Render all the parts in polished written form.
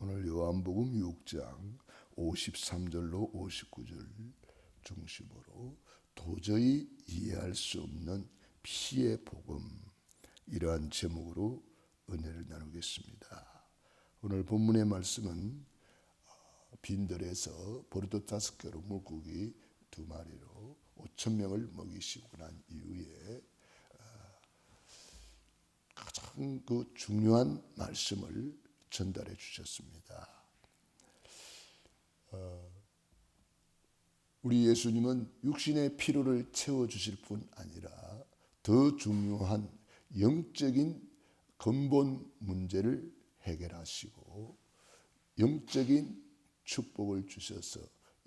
오늘 요한복음 6장 53절로 59절 중심으로 도저히 이해할 수 없는 피의 복음, 이러한 제목으로 은혜를 나누겠습니다. 오늘 본문의 말씀은 빈들에서 버릇 5개로 물고기 2마리로 5,000명을 먹이시고 난 이후에 가장 중요한 말씀을 전달해 주셨습니다. 우리 예수님은 육신의 필요를 채워주실 뿐 아니라 더 중요한 영적인 근본 문제를 해결하시고 영적인 축복을 주셔서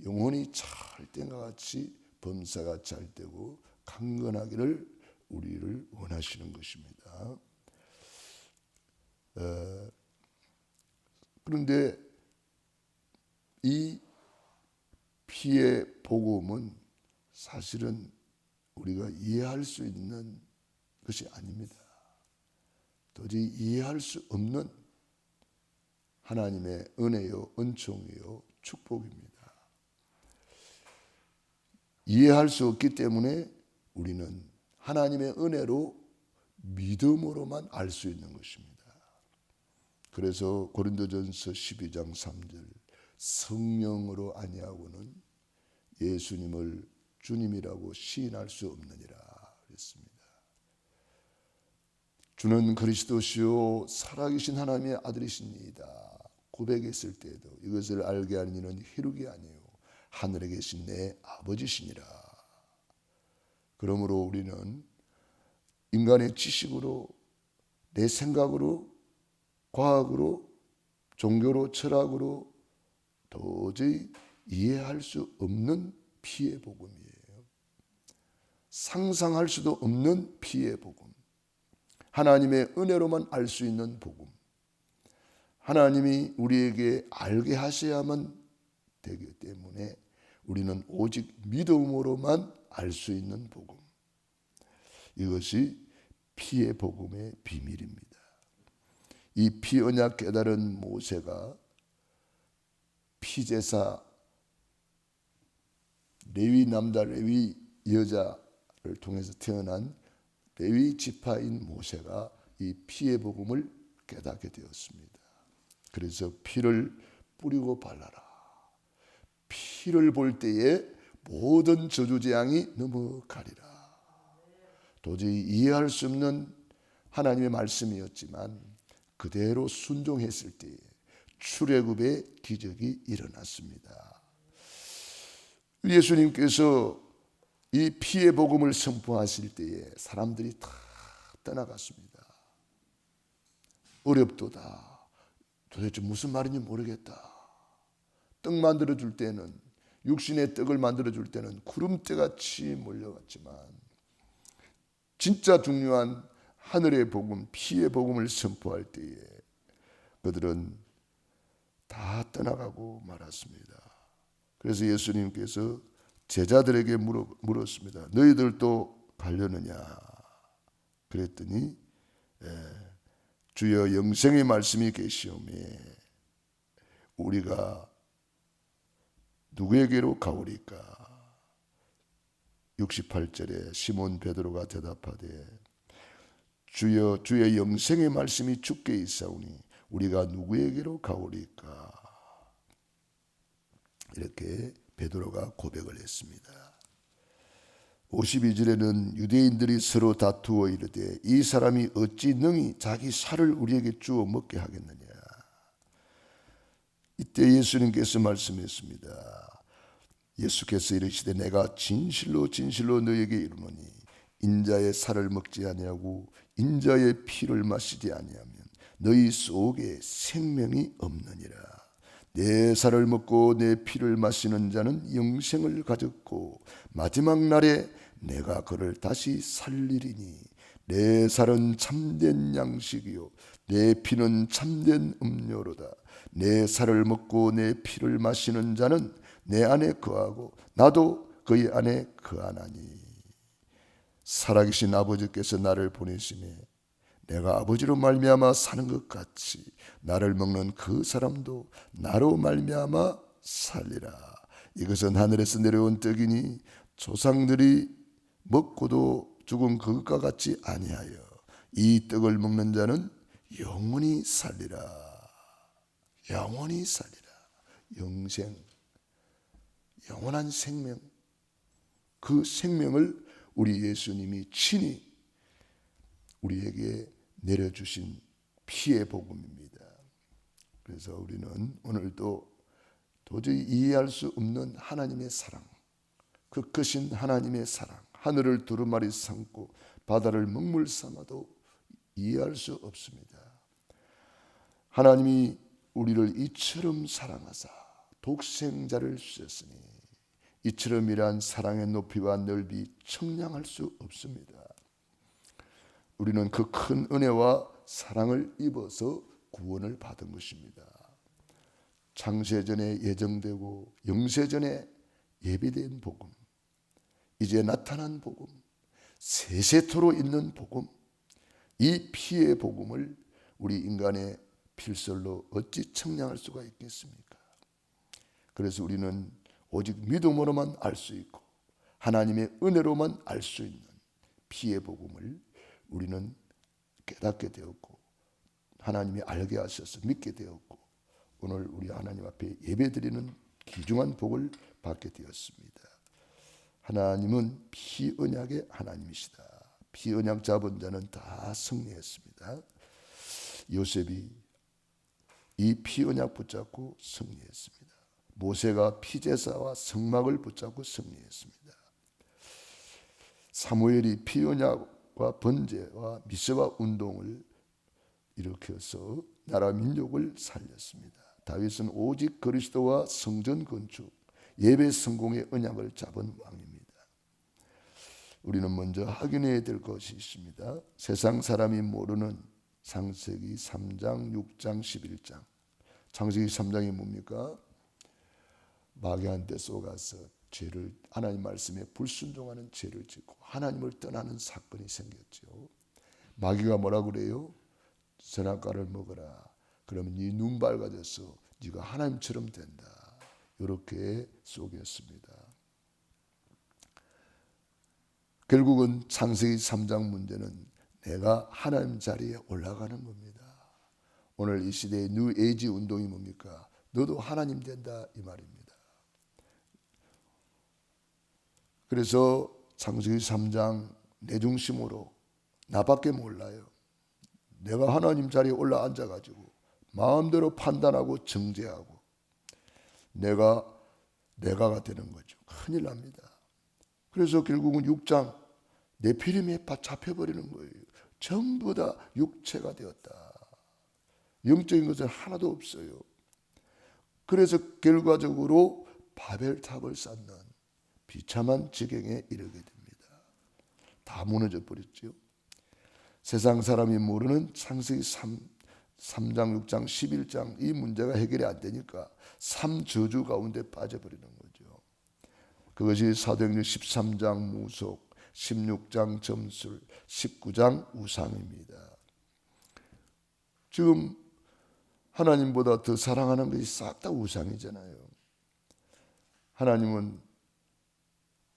영혼이 잘 땐과 같이 범사가 잘 되고 강건하기를 우리를 원하시는 것입니다. 그런데 이 피의 복음은 사실은 우리가 이해할 수 있는 것이 아닙니다. 도저히 이해할 수 없는 하나님의 은혜요, 은총이요, 축복입니다. 이해할 수 없기 때문에 우리는 하나님의 은혜로 믿음으로만 알 수 있는 것입니다. 그래서 고린도전서 12장 3절 성령으로 아니하고는 예수님을 주님이라고 시인할 수 없느니라 그랬습니다. 주는 그리스도시요 살아계신 하나님의 아들이시니이다 고백했을 때에도 이것을 알게 하는 이는 희룩이 아니요 하늘에 계신 내 아버지시니라. 그러므로 우리는 인간의 지식으로 내 생각으로 과학으로 종교로 철학으로 도저히 이해할 수 없는 피의 복음이에요. 상상할 수도 없는 피의 복음. 하나님의 은혜로만 알 수 있는 복음. 하나님이 우리에게 알게 하셔야만 되기 때문에 우리는 오직 믿음으로만 알 수 있는 복음. 이것이 피의 복음의 비밀입니다. 이 피언약 깨달은 모세가 피제사 레위 남자 레위 여자를 통해서 태어난 레위 지파인 모세가 이 피의 복음을 깨닫게 되었습니다. 그래서 피를 뿌리고 발라라. 피를 볼 때에 모든 저주재앙이 넘어가리라. 도저히 이해할 수 없는 하나님의 말씀이었지만 그대로 순종했을 때에 출애굽의 기적이 일어났습니다. 예수님께서 이 피의 복음을 선포하실 때에 사람들이 다 떠나갔습니다. 어렵도다. 도대체 무슨 말인지 모르겠다. 떡 만들어줄 때는 육신의 떡을 만들어줄 때는 구름대같이 몰려갔지만 진짜 중요한 하늘의 복음, 피의 복음을 선포할 때에 그들은 다 떠나가고 말았습니다. 그래서 예수님께서 제자들에게 물었습니다. 너희들도 가려느냐? 그랬더니 주여 영생의 말씀이 계시오매 우리가 누구에게로 가오리까? 68절에 시몬 베드로가 대답하되 주여 주의 영생의 말씀이 주께 있사오니 우리가 누구에게로 가오리까? 이렇게 베드로가 고백을 했습니다. 52절에는 유대인들이 서로 다투어 이르되 이 사람이 어찌 능히 자기 살을 우리에게 주어 먹게 하겠느냐? 이때 예수님께서 말씀했습니다. 예수께서 이르시되 내가 진실로 진실로 너에게 이르노니 인자의 살을 먹지 아니하고 인자의 피를 마시지 아니하면 너희 속에 생명이 없느니라. 내 살을 먹고 내 피를 마시는 자는 영생을 가졌고 마지막 날에 내가 그를 다시 살리리니 내 살은 참된 양식이요 내 피는 참된 음료로다. 내 살을 먹고 내 피를 마시는 자는 내 안에 거하고 나도 그의 안에 거하나니 살아계신 아버지께서 나를 보내심에 내가 아버지로 말미암아 사는 것 같이 나를 먹는 그 사람도 나로 말미암아 살리라. 이것은 하늘에서 내려온 떡이니 조상들이 먹고도 죽은 그것과 같지 아니하여 이 떡을 먹는 자는 영원히 살리라. 영원히 살리라. 영생, 영원한 생명, 그 생명을 우리 예수님이 친히 우리에게 내려주신 피의 복음입니다. 그래서 우리는 오늘도 도저히 이해할 수 없는 하나님의 사랑, 그 크신 하나님의 사랑, 하늘을 두루마리 삼고 바다를 먹물 삼아도 이해할 수 없습니다. 하나님이 우리를 이처럼 사랑하사 독생자를 주셨으니 이처럼이란 사랑의 높이와 넓이 청량할 수 없습니다. 우리는 그 큰 은혜와 사랑을 입어서 구원을 받은 것입니다. 창세전에 예정되고 영세전에 예비된 복음, 이제 나타난 복음, 세세토록 있는 복음, 이 피의 복음을 우리 인간의 필설로 어찌 청량할 수가 있겠습니까? 그래서 우리는 오직 믿음으로만 알 수 있고 하나님의 은혜로만 알 수 있는 피의 복음을 우리는 깨닫게 되었고 하나님이 알게 하셔서 믿게 되었고 오늘 우리 하나님 앞에 예배드리는 귀중한 복을 받게 되었습니다. 하나님은 피언약의 하나님이시다. 피언약 잡은 자는 다 승리했습니다. 요셉이 이 피언약 붙잡고 승리했습니다. 모세가 피제사와 성막을 붙잡고 승리했습니다. 사무엘이 피언약과 번제와 미스바 운동을 일으켜서 나라 민족을 살렸습니다. 다윗은 오직 그리스도와 성전 건축, 예배 성공의 언약을 잡은 왕입니다. 우리는 먼저 확인해야 될 것이 있습니다. 세상 사람이 모르는 창세기 3장, 6장, 11장. 창세기 3장이 뭡니까? 마귀한테 속아서 죄를 하나님 말씀에 불순종하는 죄를 짓고 하나님을 떠나는 사건이 생겼죠. 마귀가 뭐라 그래요? 선악과를 먹어라. 그러면 네 눈 밝아져서 네가 하나님처럼 된다. 이렇게 속였습니다. 결국은 창세기 3장 문제는 내가 하나님 자리에 올라가는 겁니다. 오늘 이 시대의 뉴 에이지 운동이 뭡니까? 너도 하나님 된다 이 말입니다. 그래서 창세기 3장 내 중심으로 나밖에 몰라요. 내가 하나님 자리에 올라앉아가지고 마음대로 판단하고 정죄하고 내가가 되는 거죠. 큰일 납니다. 그래서 결국은 6장 네피림에 잡혀버리는 거예요. 전부 다 육체가 되었다. 영적인 것은 하나도 없어요. 그래서 결과적으로 바벨탑을 쌓는 비참한 지경에 이르게 됩니다. 다 무너져 버렸죠. 세상 사람이 모르는 창세기 3장, 6장, 11장 이 문제가 해결이 안 되니까 3저주 가운데 빠져버리는 거죠. 그것이 사도행전 13장 무속, 16장 점술, 19장 우상입니다. 지금 하나님보다 더 사랑하는 것이 싹 다 우상이잖아요. 하나님은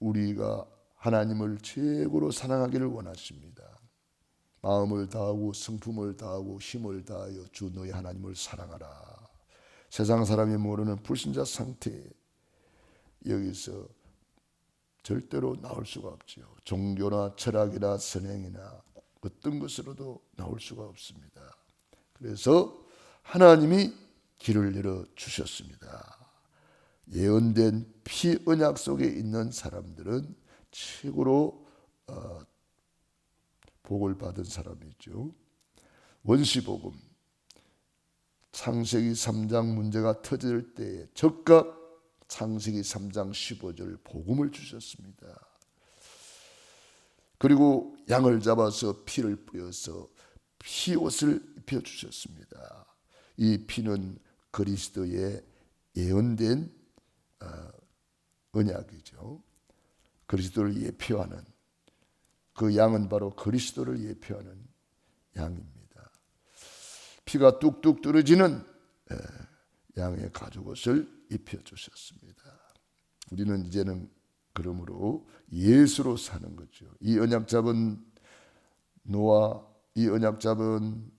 우리가 하나님을 최고로 사랑하기를 원하십니다. 마음을 다하고 성품을 다하고 힘을 다하여 주 너의 하나님을 사랑하라. 세상 사람이 모르는 불신자 상태에 여기서 절대로 나올 수가 없죠. 종교나 철학이나 선행이나 어떤 것으로도 나올 수가 없습니다. 그래서 하나님이 길을 열어 주셨습니다. 예언된 피 언약 속에 있는 사람들은 최고로 복을 받은 사람이죠. 원시복음 창세기 3장 문제가 터질 때에 즉각 창세기 3장 15절 복음을 주셨습니다. 그리고 양을 잡아서 피를 뿌려서 피옷을 입혀주셨습니다. 이 피는 그리스도의 예언된 언약이죠. 그리스도를 예표하는 그 양은 바로 그리스도를 예표하는 양입니다. 피가 뚝뚝 떨어지는 양의 가죽옷을 입혀주셨습니다. 우리는 이제는 그러므로 예수로 사는 거죠. 이 언약 잡은 노아, 이 언약 잡은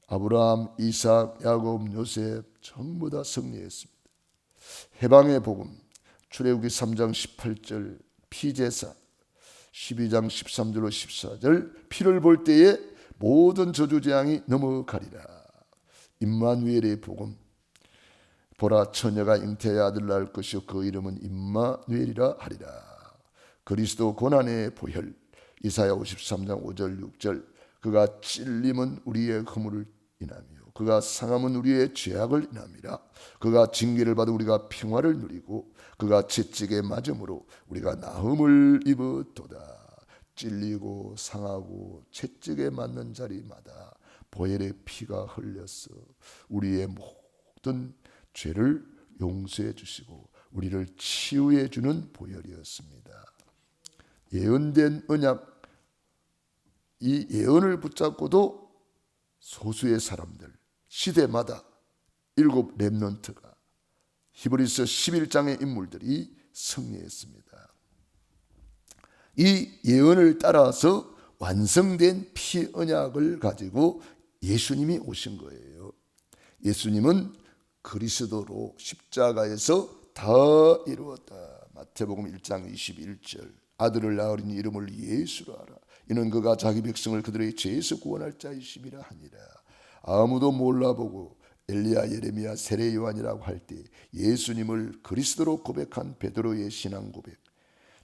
아브라함, 이삭, 야곱, 요셉 전부 다 승리했습니다. 해방의 복음, 출애굽기 3장 18절 피제사, 12장 13절로 14절 피를 볼 때에 모든 저주재앙이 넘어가리라. 임마누엘의 복음, 보라 처녀가 잉태의 아들 낳을 것이요 그 이름은 임마누엘이라 하리라. 그리스도 고난의 보혈, 이사야 53장 5절 6절 그가 찔림은 우리의 허물을 인하며 그가 상함은 우리의 죄악을 인함이라. 그가 징계를 받아 우리가 평화를 누리고 그가 채찍에 맞음으로 우리가 나음을 입었도다. 찔리고 상하고 채찍에 맞는 자리마다 보혈의 피가 흘려서 우리의 모든 죄를 용서해 주시고 우리를 치유해 주는 보혈이었습니다. 예언된 언약, 이 예언을 붙잡고도 소수의 사람들, 시대마다 7 렘넌트가 히브리서 11장의 인물들이 승리했습니다. 이 예언을 따라서 완성된 피 언약을 가지고 예수님이 오신 거예요. 예수님은 그리스도로 십자가에서 다 이루었다. 마태복음 1장 21절 아들을 낳으리니 이름을 예수라 하라. 이는 그가 자기 백성을 그들의 죄에서 구원할 자이심이라 하니라. 아무도 몰라보고 엘리야, 예레미야, 세례 요한이라고 할 때 예수님을 그리스도로 고백한 베드로의 신앙 고백.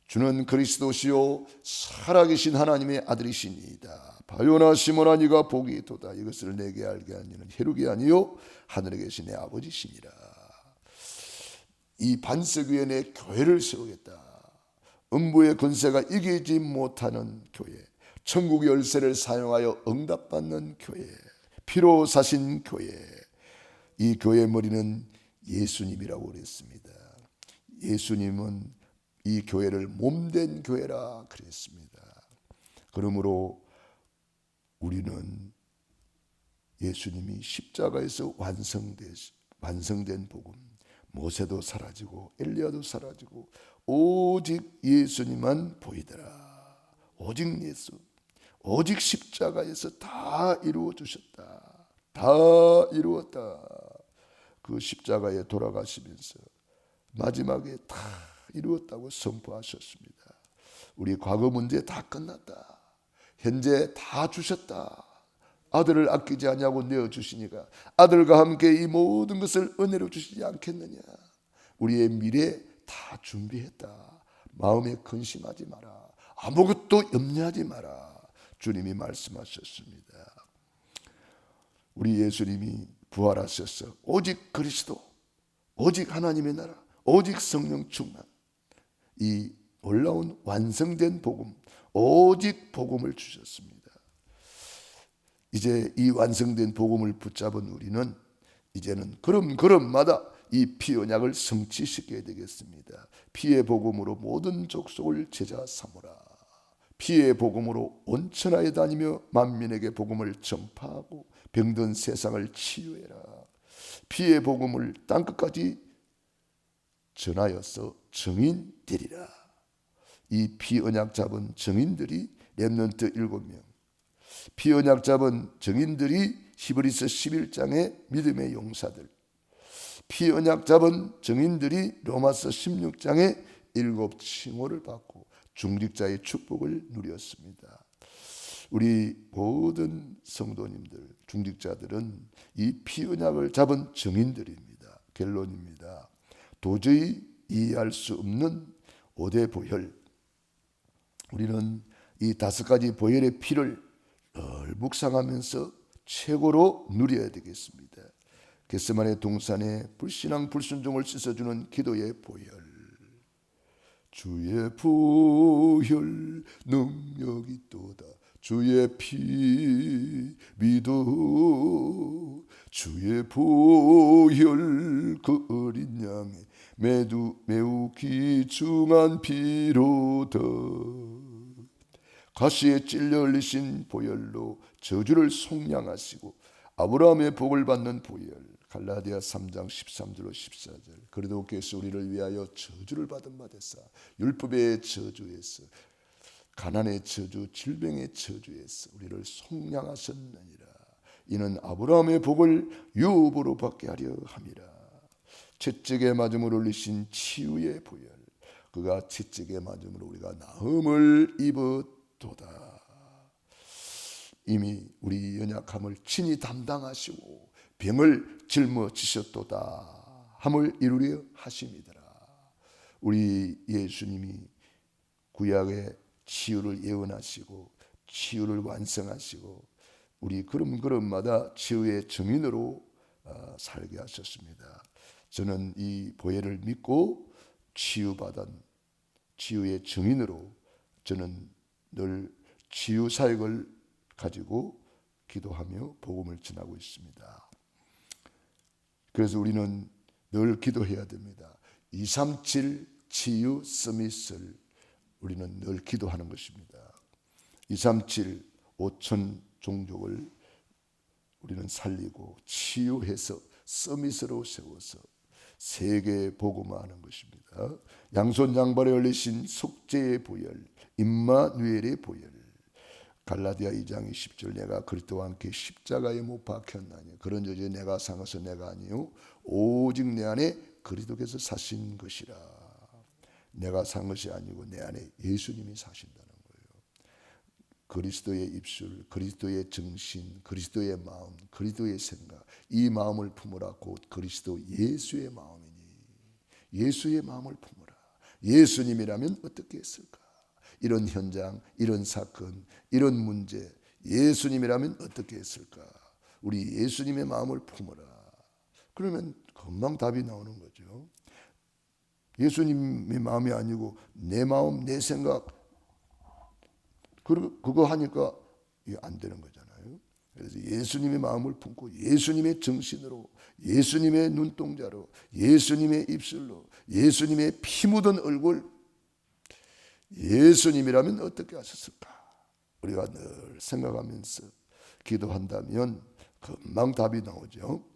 주는 그리스도시요 살아계신 하나님의 아들이시니이다. 바요나 시몬아 네가 복이 있도다. 이것을 내게 알게 한 이는 혈육이 아니요 하늘에 계신 내 아버지시니라. 이 반석 위에 내 교회를 세우겠다. 음부의 권세가 이기지 못하는 교회, 천국의 열쇠를 사용하여 응답받는 교회, 피로 사신 교회. 이 교회의 머리는 예수님이라고 그랬습니다. 예수님은 이 교회를 몸된 교회라 그랬습니다. 그러므로 우리는 예수님이 십자가에서 완성된 복음, 모세도 사라지고 엘리야도 사라지고 오직 예수님만 보이더라. 오직 예수, 오직 십자가에서 다 이루어 주셨다. 다 이루었다. 그 십자가에 돌아가시면서 마지막에 다 이루었다고 선포하셨습니다. 우리 과거 문제 다 끝났다. 현재 다 주셨다. 아들을 아끼지 않냐고 내어주시니까 아들과 함께 이 모든 것을 은혜로 주시지 않겠느냐. 우리의 미래 다 준비했다. 마음에 근심하지 마라. 아무것도 염려하지 마라. 주님이 말씀하셨습니다. 우리 예수님이 부활하셔서 오직 그리스도, 오직 하나님의 나라, 오직 성령 충만, 이 놀라운 완성된 복음, 오직 복음을 주셨습니다. 이제 이 완성된 복음을 붙잡은 우리는 이제는 걸음마다 이 피 언약을 성취시켜야 되겠습니다. 피의 복음으로 모든 족속을 제자 삼으라. 피의 복음으로 온 천하에 다니며 만민에게 복음을 전파하고 병든 세상을 치유해라. 피의 복음을 땅끝까지 전하여서 증인 되리라. 이 피 언약 잡은 증인들이 렘넌트 7명, 피 언약 잡은 증인들이 히브리서 11장의 믿음의 용사들, 피 언약 잡은 증인들이 로마서 16장의 7 칭호를 받고 중직자의 축복을 누렸습니다. 우리 모든 성도님들, 중직자들은 이 피 언약을 잡은 증인들입니다. 결론입니다. 도저히 이해할 수 없는 5대 보혈, 우리는 이 5가지 보혈의 피를 늘 묵상하면서 최고로 누려야 되겠습니다. 겟세마네 동산에 불신앙 불순종을 씻어주는 기도의 보혈, 주의 보혈 능력이 있도다. 주의 피 믿어. 주의 보혈 그 어린 양의 매우 귀중한 피로다. 가시에 찔려 흘리신 보혈로 저주를 속량하시고 아브라함의 복을 받는 보혈. 갈라디아 3장 13절로 14절. 그리스도께서 우리를 위하여 저주를 받은 바 되사 율법의 저주에서, 가난의 저주, 질병의 저주에서 우리를 속량하셨느니라. 이는 아브라함의 복을 유업으로 받게 하려 함이라. 채찍에 맞음으로 흘리신 치유의 보혈. 그가 채찍에 맞음으로 우리가 나음을 입었도다. 이미 우리 연약함을 친히 담당하시고 병을 짊어지셨도다 함을 이루려 하심이더라. 우리 예수님이 구약의 치유를 예언하시고 치유를 완성하시고 우리 걸음걸음마다 치유의 증인으로 살게 하셨습니다. 저는 이 보혈을 믿고 치유받은 치유의 증인으로 저는 늘 치유 사역을 가지고 기도하며 복음을 전하고 있습니다. 그래서 우리는 늘 기도해야 됩니다. 237 치유 서밋을 우리는 늘 기도하는 것입니다. 237 5천 종족을 우리는 살리고 치유해서 서밋으로 세워서 세계에 복음화하는 것입니다. 양손 양발에 올리신 속죄의 보혈, 임마누엘의 보혈. 갈라디아 2장 20절 내가 그리스도와 함께 십자가에 못 박혔나니 그런저지 내가 산 것은 내가 아니요 오직 내 안에 그리스도께서 사신 것이라. 내가 산 것이 아니고 내 안에 예수님이 사신다는 거예요. 그리스도의 입술, 그리스도의 정신, 그리스도의 마음, 그리스도의 생각, 이 마음을 품으라. 곧 그리스도 예수의 마음이니 예수의 마음을 품으라. 예수님이라면 어떻게 했을까? 이런 현장, 이런 사건, 이런 문제, 예수님이라면 어떻게 했을까? 우리 예수님의 마음을 품어라. 그러면 금방 답이 나오는 거죠. 예수님의 마음이 아니고 내 마음, 내 생각, 그거 하니까 이게 안 되는 거잖아요. 그래서 예수님의 마음을 품고 예수님의 정신으로, 예수님의 눈동자로, 예수님의 입술로, 예수님의 피 묻은 얼굴, 예수님이라면 어떻게 하셨을까? 우리가 늘 생각하면서 기도한다면 금방 답이 나오죠.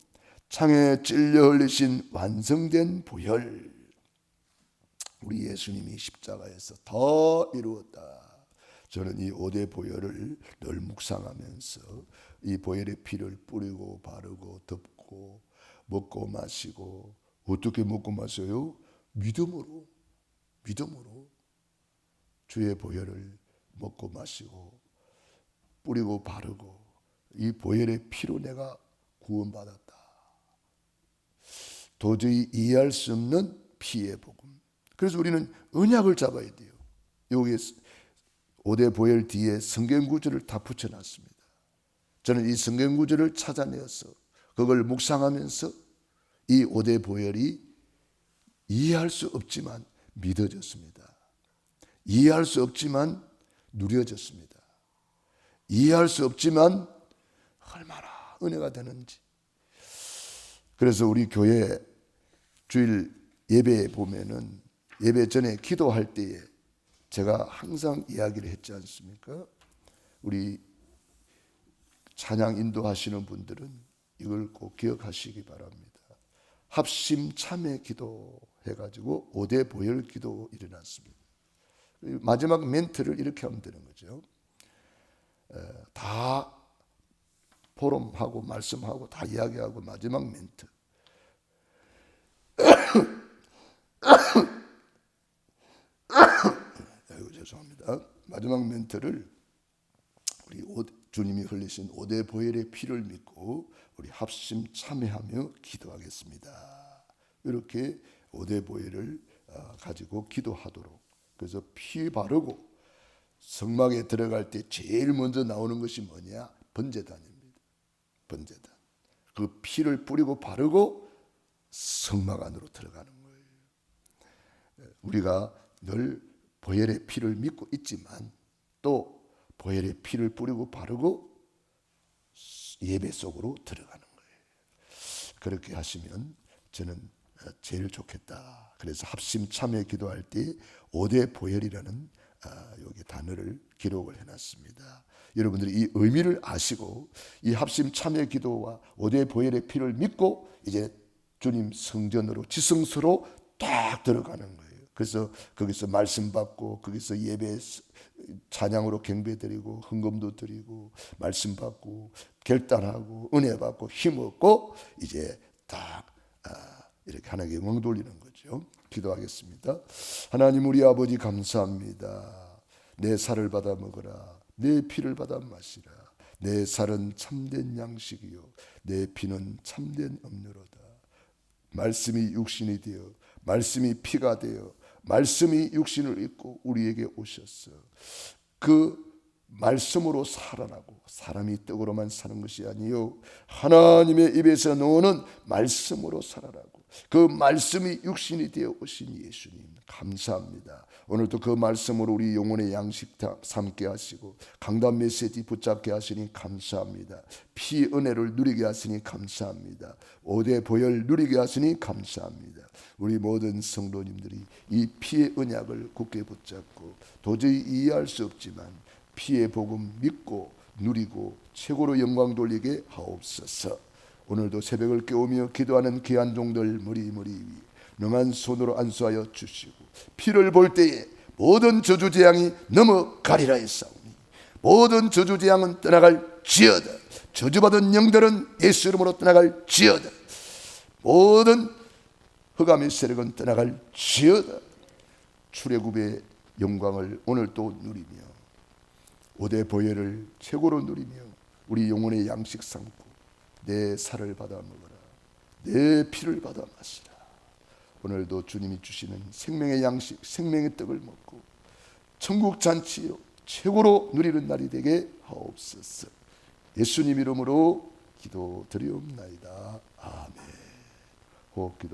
창에 찔려 흘리신 완성된 보혈. 우리 예수님이 십자가에서 다 이루었다. 저는 이 5대 보혈을 늘 묵상하면서 이 보혈의 피를 뿌리고 바르고 덮고 먹고 마시고. 어떻게 먹고 마셔요? 믿음으로 주의 보혈을 먹고 마시고 뿌리고 바르고 이 보혈의 피로 내가 구원받았다. 도저히 이해할 수 없는 피의 복음. 그래서 우리는 언약을 잡아야 돼요. 여기 5대 보혈 뒤에 성경 구절을 다 붙여놨습니다. 저는 이 성경 구절을 찾아내어서 그걸 묵상하면서 이 5대 보혈이 이해할 수 없지만 믿어졌습니다. 이해할 수 없지만 누려졌습니다. 이해할 수 없지만 얼마나 은혜가 되는지. 그래서 우리 교회 주일 예배에 보면은 예배 전에 기도할 때에 제가 항상 이야기를 했지 않습니까? 우리 찬양 인도하시는 분들은 이걸 꼭 기억하시기 바랍니다. 합심 참회 기도 해가지고 5대 보혈 기도 일어났습니다. 마지막 멘트를 이렇게 하면 되는 거죠. 다 포럼하고 말씀하고 다 이야기하고 마지막 멘트. 아이고 죄송합니다. 마지막 멘트를 우리 주님이 흘리신 5대 보혈의 피를 믿고 우리 합심 참회하며 기도하겠습니다. 이렇게 5대 보혈을 가지고 기도하도록. 그래서 피 바르고 성막에 들어갈 때 제일 먼저 나오는 것이 뭐냐? 번제단입니다. 번제단. 그 피를 뿌리고 바르고 성막 안으로 들어가는 거예요. 우리가 늘 보혈의 피를 믿고 있지만 또 보혈의 피를 뿌리고 바르고 예배 속으로 들어가는 거예요. 그렇게 하시면 저는 제일 좋겠다. 그래서 합심 참회 기도할 때 5대 보혈이라는 여기 단어를 기록을 해놨습니다. 여러분들이 이 의미를 아시고 이 합심 참여 기도와 오대 보혈의 피를 믿고 이제 주님 성전으로 지성소로 딱 들어가는 거예요. 그래서 거기서 말씀 받고 거기서 예배 찬양으로 경배 드리고 헌금도 드리고 말씀 받고 결단하고 은혜 받고 힘 얻고 이제 딱 이렇게 하나님께 영광 돌리는 거죠. 기도하겠습니다. 하나님 우리 아버지 감사합니다. 내 살을 받아 먹으라. 내 피를 받아 마시라. 내 살은 참된 양식이요 내 피는 참된 음료로다. 말씀이 육신이 되어 말씀이 피가 되어 말씀이 육신을 입고 우리에게 오셨어. 그 말씀으로 살아나고 사람이 떡으로만 사는 것이 아니요 하나님의 입에서 나오는 말씀으로 살아나고 그 말씀이 육신이 되어 오신 예수님 감사합니다. 오늘도 그 말씀으로 우리 영혼의 양식 삼게 하시고 강단 메시지 붙잡게 하시니 감사합니다. 피 은혜를 누리게 하시니 감사합니다. 오대 보혈 누리게 하시니 감사합니다. 우리 모든 성도님들이 이 피의 언약을 굳게 붙잡고 도저히 이해할 수 없지만 피의 복음 믿고 누리고 최고로 영광 돌리게 하옵소서. 오늘도 새벽을 깨우며 기도하는 귀한 종들 머리 위 능한 손으로 안수하여 주시고 피를 볼 때에 모든 저주재앙이 넘어가리라 했사오니 모든 저주재앙은 떠나갈지어다. 저주받은 영들은 예수 이름으로 떠나갈지어다. 모든 흑암의 세력은 떠나갈지어다. 출애굽의 영광을 오늘 또 누리며 오대 보혈을 최고로 누리며 우리 영혼의 양식 삼고 내 살을 받아 먹어라. 내 피를 받아 마시라. 오늘도 주님이 주시는 생명의 양식 생명의 떡을 먹고 천국 잔치요 최고로 누리는 날이 되게 하옵소서. 예수님 이름으로 기도드리옵나이다. 아멘. 호흡 기도